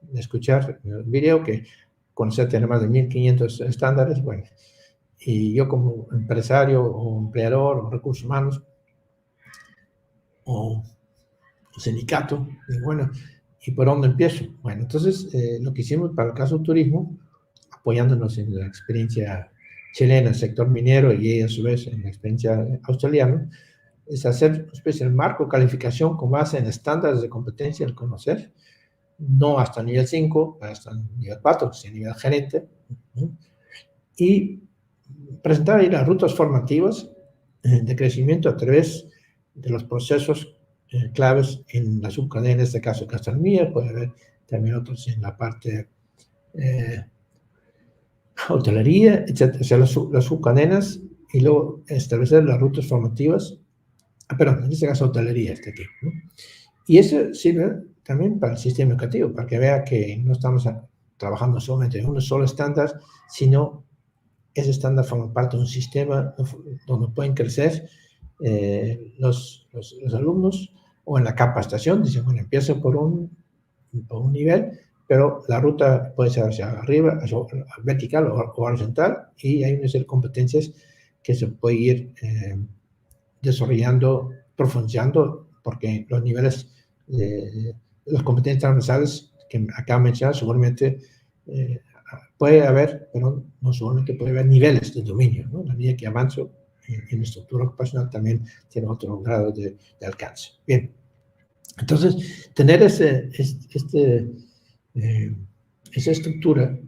de escuchar en el video que CONACYT tiene más de 1.500 estándares, bueno, y yo como empresario o empleador o recursos humanos o sindicato, y bueno, ¿y por dónde empiezo? Bueno, entonces lo que hicimos para el caso del turismo, apoyándonos en la experiencia chilena, el sector minero y a su vez en la experiencia australiana, es hacer una especie de marco de calificación con base en estándares de competencia del conocer, no hasta el nivel 5, hasta el nivel 4, que es el nivel gerente, y presentar ahí las rutas formativas de crecimiento a través de los procesos claves en la subcadena, en este caso gastronomía, puede haber también otros en la parte hotelería, etc. O sea, las subcadenas y luego establecer las rutas formativas, perdón, en este caso hotelería, aquí, ¿no? Y eso sirve también para el sistema educativo, para que vea que no estamos trabajando solamente en un solo estándar, sino ese estándar forma parte de un sistema donde pueden crecer los alumnos, o en la capacitación, dicen, bueno, empiezo por un nivel, pero la ruta puede ser hacia arriba, hacia vertical o horizontal, y hay una serie de competencias que se puede ir desarrollando, profundizando, porque los niveles de las competencias transversales que acabo de mencionar, seguramente puede haber, pero no solamente puede haber niveles de dominio, ¿no? La medida que avanzo en la estructura ocupacional también tiene otro grado de alcance. Bien, entonces, tener esa estructura,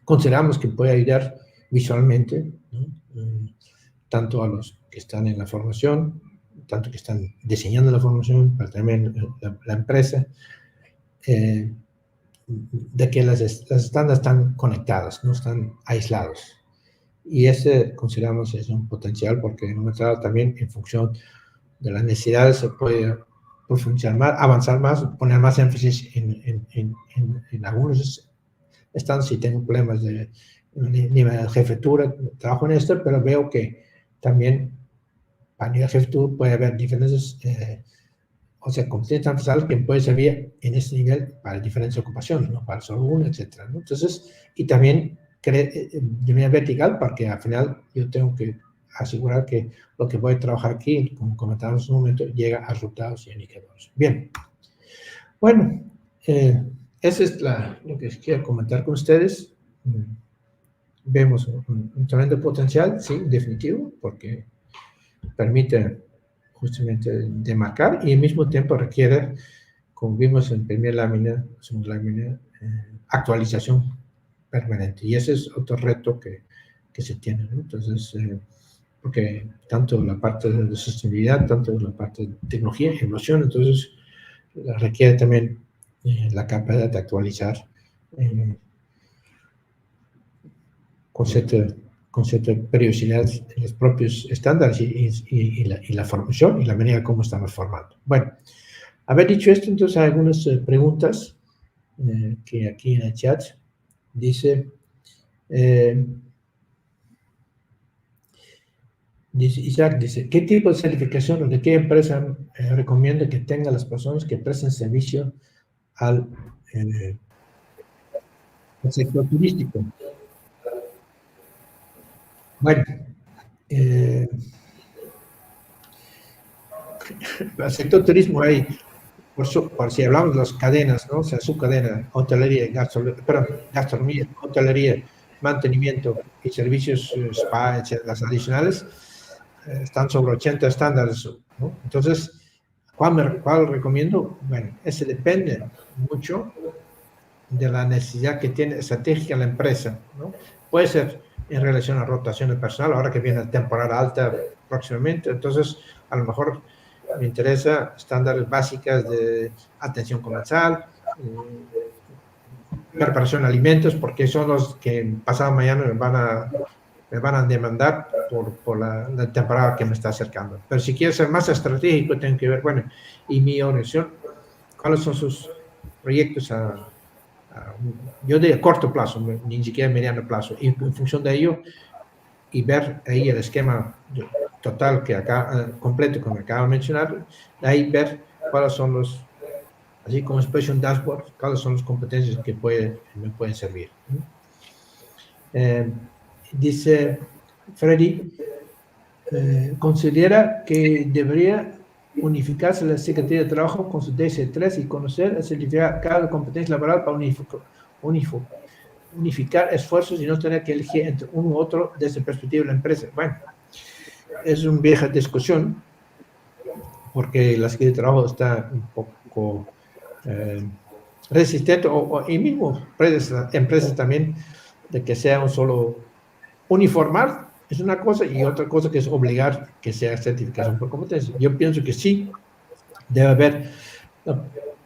consideramos que puede ayudar visualmente, ¿no? Tanto a los que están en la formación, tanto que están diseñando la formación, pero también la empresa, de que las estándares están conectadas, no están aislados. Y ese consideramos es un potencial, porque en un momento también en función de las necesidades se puede profundizar más, avanzar más, poner más énfasis en algunos estándares. Si tengo problemas de nivel de jefatura, trabajo en esto, pero veo que también para nivel de jefatura puede haber diferentes, o sea, competencias transversales que pueden servir en este nivel para diferentes ocupaciones, ¿no? Para solo una, etcétera, ¿no? Entonces, y también de manera vertical, porque al final yo tengo que asegurar que lo que voy a trabajar aquí, como comentábamos en un momento, llega a resultados y indicadores. Bien, bueno, eso es lo que quiero comentar con ustedes. Vemos un tremendo potencial, sí, definitivo, porque permite justamente demarcar y al mismo tiempo requiere, como vimos en primera lámina, segunda lámina, actualización permanente. Y ese es otro reto que se tiene, ¿no? Entonces, porque tanto la parte de sostenibilidad, tanto la parte de tecnología y innovación, entonces requiere también la capacidad de actualizar concepto de periodicidad en los propios estándares y la formación y la manera como estamos formando. Bueno, haber dicho esto, entonces hay algunas preguntas que aquí en el chat dice, Isaac dice, ¿qué tipo de certificación o de qué empresa recomienda que tengan las personas que presten servicio al sector turístico? Bueno, el sector turismo hay, por si hablamos de las cadenas, ¿no? O sea, su cadena, hotelería, gastronomía, hotelería, mantenimiento y servicios spa, etc., las adicionales, están sobre 80 estándares, ¿no? Entonces, ¿cuál recomiendo? Bueno, ese depende mucho de la necesidad que tiene estratégica la empresa, ¿no? Puede ser en relación a rotación de personal, ahora que viene la temporada alta próximamente, entonces a lo mejor me interesa estándares básicas de atención comensal, preparación de alimentos, porque son los que pasado mañana me van a demandar por la temporada que me está acercando. Pero si quiero ser más estratégico, tengo que ver, bueno, y mi organización, ¿cuáles son sus proyectos yo de corto plazo, ni siquiera mediano plazo, y en función de ello, y ver ahí el esquema total completo que me acabo de mencionar, de ahí ver cuáles son los, así como especie un dashboard, cuáles son las competencias que me pueden servir. Dice Freddy, considera que debería unificarse la Secretaría de Trabajo con su DC3 y conocer el certificado de competencia laboral para unificar esfuerzos y no tener que elegir entre uno u otro desde la perspectiva de la empresa. Bueno, es una vieja discusión porque la Secretaría de Trabajo está un poco resistente, y mismo empresas también, de que sea un solo uniformar. Es una cosa, y otra cosa que es obligar que sea certificación por competencia. Yo pienso que sí, debe haber,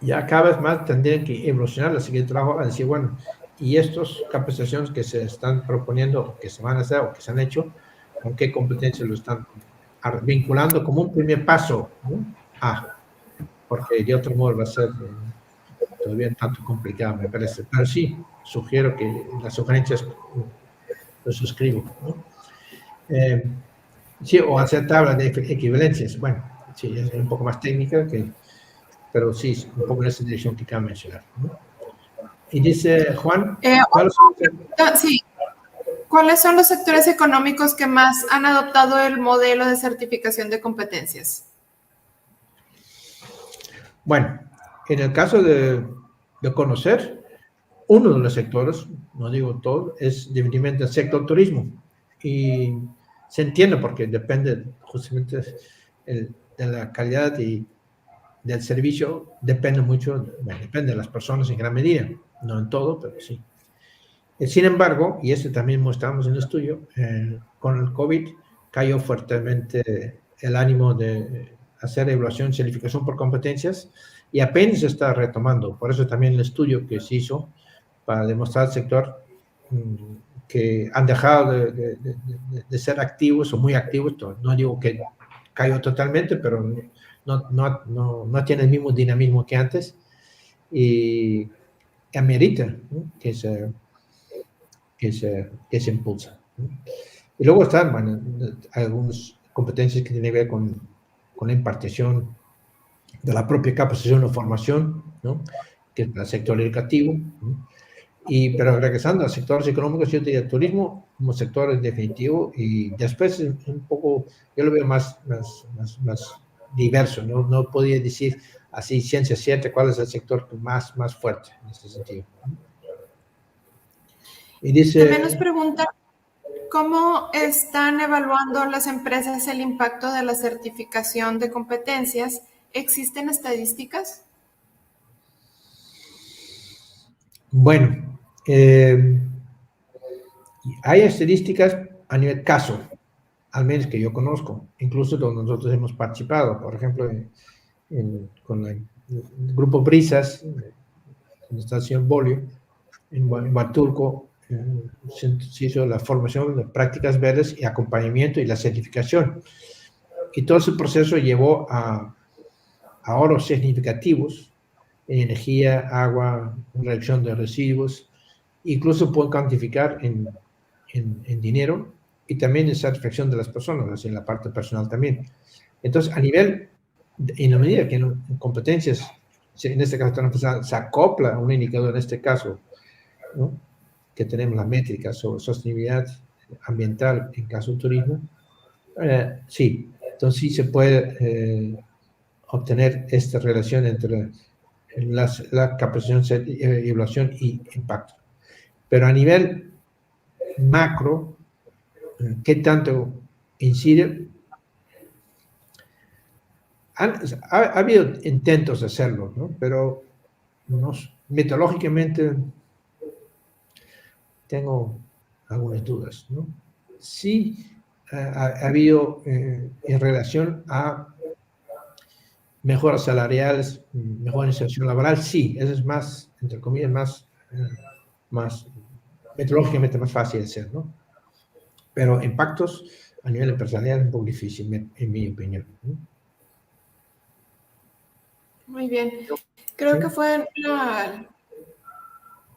ya cada vez más tendrían que evolucionar la Secretaría de Trabajo a decir, bueno, y estas capacitaciones que se están proponiendo, que se van a hacer o que se han hecho, ¿con qué competencias lo están vinculando como un primer paso, ¿no? Porque de otro modo va a ser todavía un tanto complicado, me parece. Pero sí, sugiero que las sugerencias lo suscribo, ¿no? Sí, o hacer tablas de equivalencias. Bueno, sí, es un poco más técnica, pero sí, un poco en esa dirección que acabo de mencionar, ¿no? Y dice Juan, ¿cuáles son los sectores económicos que más han adoptado el modelo de certificación de competencias? Bueno, en el caso de conocer, uno de los sectores, no digo todo, es definitivamente el sector turismo. Y se entiende porque depende justamente de la calidad y del servicio, depende mucho, depende de las personas en gran medida, no en todo, pero sí. Sin embargo, y eso también mostramos en el estudio, con el COVID cayó fuertemente el ánimo de hacer evaluación y certificación por competencias y apenas se está retomando. Por eso también el estudio que se hizo para demostrar al sector que han dejado de ser activos o muy activos. No digo que cayó totalmente, pero no tiene el mismo dinamismo que antes y amerita, ¿no?, que se impulsa, ¿no? Y luego están, bueno, algunas competencias que tienen que ver con la impartición de la propia capacitación o formación, ¿no?, que es el sector educativo, ¿no? Pero regresando a sectores económicos, yo diría turismo como sector definitivo, y después un poco, yo lo veo más diverso, no podía decir así ciencia cierta cuál es el sector más fuerte en ese sentido. Y dice, también nos pregunta, ¿cómo están evaluando las empresas el impacto de la certificación de competencias? ¿Existen estadísticas? Bueno, hay estadísticas a nivel caso, al menos que yo conozco, incluso donde nosotros hemos participado, por ejemplo, con el grupo Brisas, donde está el señor Bolio, en Huatulco, se hizo la formación de prácticas verdes y acompañamiento y la certificación. Y todo ese proceso llevó a ahorros significativos en energía, agua, reducción de residuos, incluso pueden cuantificar en dinero y también en satisfacción de las personas, así en la parte personal también. Entonces, a nivel, en la medida que en competencias, en este caso se acopla un indicador, en este caso, ¿no?, que tenemos las métricas sobre sostenibilidad ambiental en caso de turismo, sí, entonces sí se puede obtener esta relación entre la capacitación, evaluación y impacto. Pero a nivel macro, ¿qué tanto incide? Ha habido intentos de hacerlo, ¿no? Pero metodológicamente tengo algunas dudas, ¿no? Sí ha habido en relación a mejoras salariales, mejor inserción laboral, sí, eso es más, entre comillas, más metodológicamente más fácil de hacer, ¿no? Pero impactos a nivel empresarial es un poco difícil, en mi opinión, ¿no? Muy bien. Creo que fue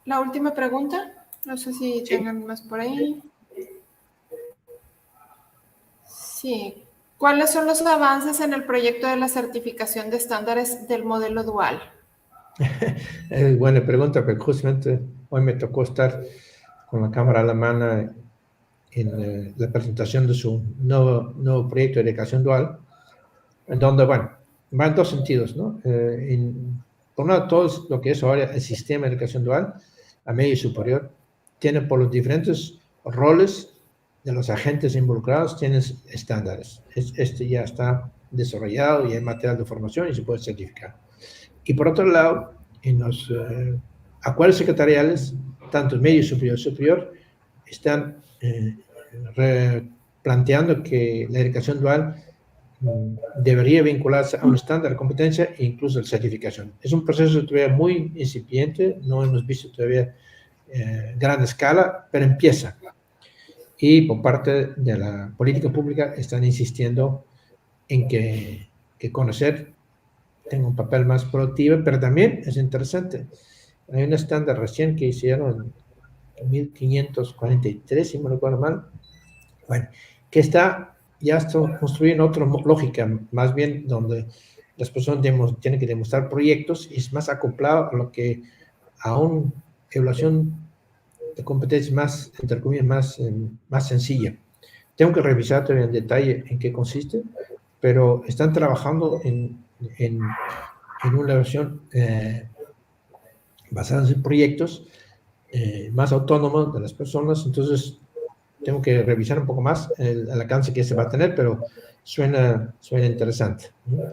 la última pregunta. No sé si tengan más por ahí. Sí. ¿Cuáles son los avances en el proyecto de la certificación de estándares del modelo dual? Es buena pregunta, porque justamente hoy me tocó estar con la cámara a la mano en la presentación de su nuevo proyecto de educación dual, en donde, bueno, va en dos sentidos, ¿no? Por un lado, todo lo que es ahora el sistema de educación dual, a medio y superior, tiene por los diferentes roles de los agentes involucrados, tienen estándares. Este ya está desarrollado y hay material de formación y se puede certificar. Y por otro lado, en los acuerdos secretariales, tanto medio y superior, están planteando que la educación dual debería vincularse a un estándar de competencia e incluso de certificación. Es un proceso todavía muy incipiente, no hemos visto todavía gran escala, pero empieza. Y por parte de la política pública están insistiendo en que conocer tenga un papel más productivo, pero también es interesante. Hay un estándar recién que hicieron en 1543, si me recuerdo mal, bueno, que ya está construyendo otra lógica, más bien donde las personas tienen que demostrar proyectos y es más acoplado a lo que a una evaluación de competencias más, entre comillas, más sencilla. Tengo que revisar todavía en detalle en qué consiste, pero están trabajando en una versión basada en proyectos más autónomos de las personas. Entonces, tengo que revisar un poco más el alcance que se va a tener, pero suena interesante, ¿no?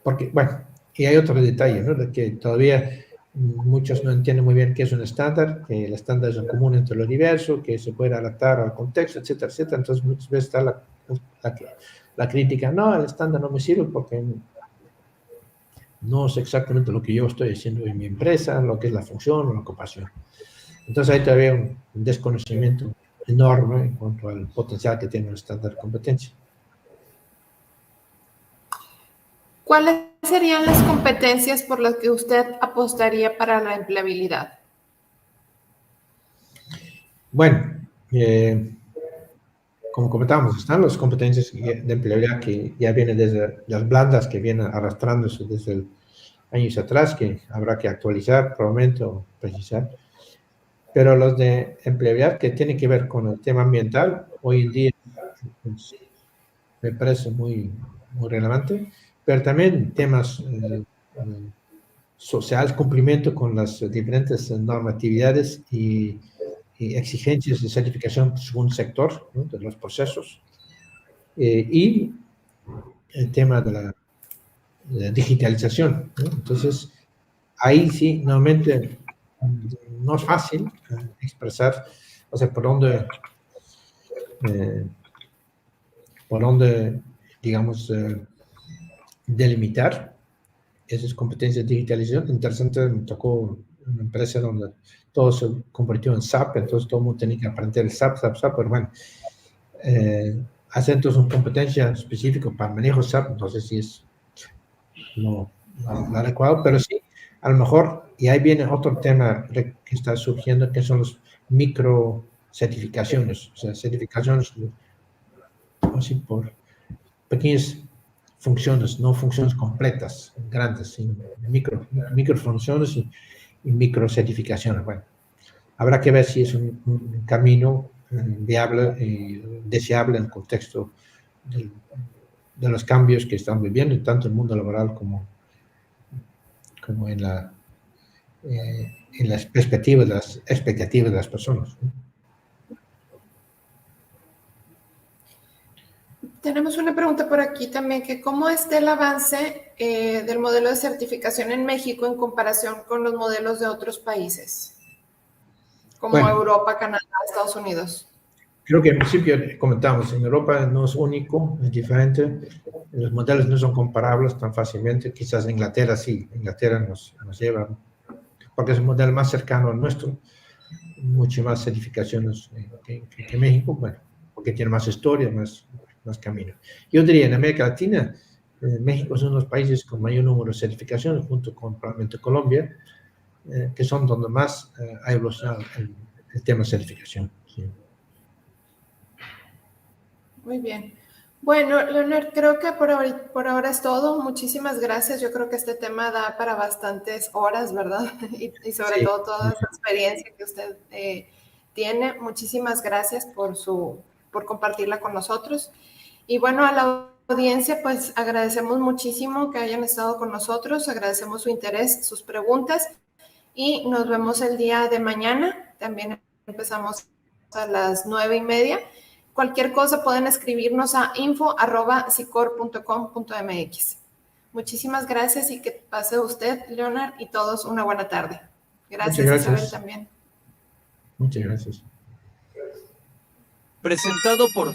Porque, bueno, y hay otro detalle, ¿no? De que todavía muchos no entienden muy bien qué es un estándar, que el estándar es un común entre lo diverso, que se puede adaptar al contexto, etcétera, etcétera. Entonces, muchas veces está la crítica, no, el estándar no me sirve porque no es exactamente lo que yo estoy haciendo en mi empresa, lo que es la función o la ocupación. Entonces hay todavía un desconocimiento enorme en cuanto al potencial que tiene el estándar de competencia. ¿Cuáles serían las competencias por las que usted apostaría para la empleabilidad? Bueno, como comentábamos, están las competencias de empleabilidad que ya vienen desde las blandas, que vienen arrastrándose desde años atrás, que habrá que actualizar probablemente o precisar. Pero los de empleabilidad que tienen que ver con el tema ambiental, hoy en día pues, me parece muy relevante, pero también temas sociales, cumplimiento con las diferentes normatividades y exigencias de certificación según sector, ¿no? De los procesos, y el tema de la digitalización, ¿no? Entonces, ahí sí, nuevamente, no es fácil expresar, o sea, por dónde digamos, delimitar esas competencias de digitalización. Interesante, me tocó una empresa donde todo se convirtió en SAP, entonces todo el mundo tenía que aprender el SAP, pero bueno, hacer entonces una competencia específica para manejo SAP, no sé si es lo adecuado, pero sí, a lo mejor, y ahí viene otro tema que está surgiendo, que son los micro certificaciones, o sea, certificaciones así por pequeñas funciones, no funciones completas, grandes, sino micro funciones y micro certificaciones. Bueno, habrá que ver si es un camino viable y deseable en el contexto de los cambios que están viviendo, tanto en el mundo laboral como en en las perspectivas, las expectativas de las personas. Tenemos una pregunta por aquí también, que cómo está el avance del modelo de certificación en México en comparación con los modelos de otros países, como Bueno, Europa, Canadá, Estados Unidos. creo que en principio comentamos, en Europa no es único, es diferente, los modelos no son comparables tan fácilmente, quizás en Inglaterra sí, Inglaterra nos lleva, porque es un modelo más cercano al nuestro, mucho más certificaciones que México, bueno, porque tiene más historia, más camino. Yo diría, en América Latina, México es uno de los países con mayor número de certificaciones, junto con probablemente Colombia, que son donde más ha evolucionado el tema de certificación. Sí. Muy bien. Bueno, Leonard, creo que por ahora es todo. Muchísimas gracias. Yo creo que este tema da para bastantes horas, ¿verdad? Y sobre todo toda esa experiencia que usted tiene. Muchísimas gracias por compartirla con nosotros. Y bueno, a la audiencia, pues agradecemos muchísimo que hayan estado con nosotros. Agradecemos su interés, sus preguntas. Y nos vemos el día de mañana. También empezamos a las 9:30. Cualquier cosa pueden escribirnos a info@sicor.com.mx. Muchísimas gracias y que pase usted, Leonard, y todos una buena tarde. Gracias, Isabel, también. Muchas gracias. Presentado por